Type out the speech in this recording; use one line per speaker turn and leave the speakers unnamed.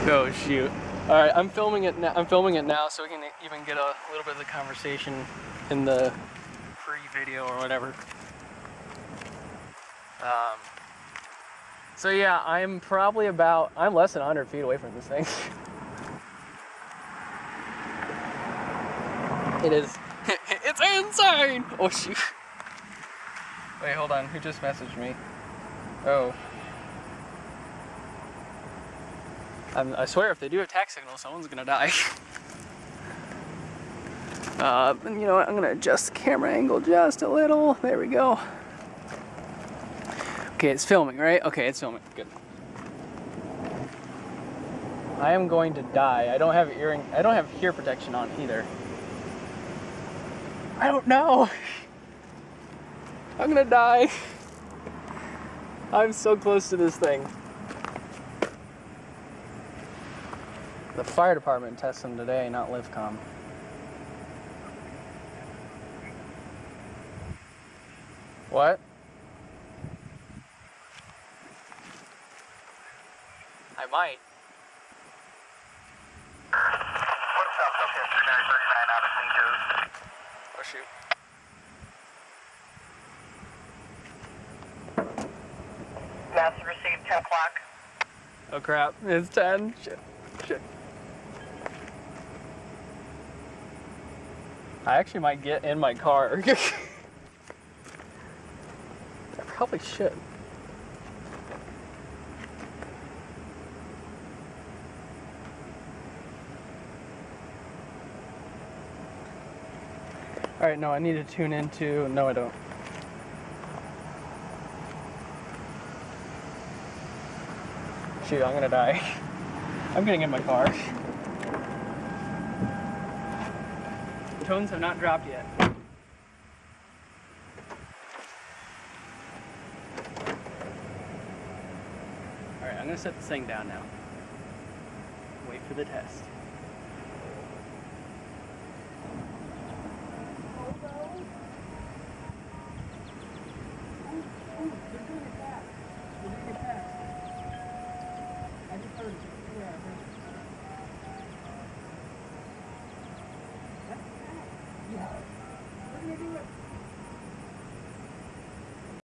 Oh shoot. Alright, I'm filming it now so we can even get a little bit of the conversation in the pre-video or whatever. So yeah, I'm less than 100 feet away from this thing. It is, it's insane! Oh shoot. Wait, hold on, who just messaged me? Oh. I swear if they do attack signal, someone's gonna die. And you know what, I'm gonna adjust the camera angle just a little. There we go. Okay, it's filming, right? Okay, it's filming, good. I am going to die. I don't have ear protection on either. I don't know. I'm gonna die. I'm so close to this thing. The fire department tests them today, not LivCom. What? I might. Oh shoot.
Message received 10 o'clock.
Oh crap, it's 10. Shit. I actually might get in my car. I probably should. Alright, no, I need to tune into... No, I don't. Shoot, I'm gonna die. I'm getting in my car. Tones have not dropped yet. Alright, I'm gonna set this thing down now. Wait for the test.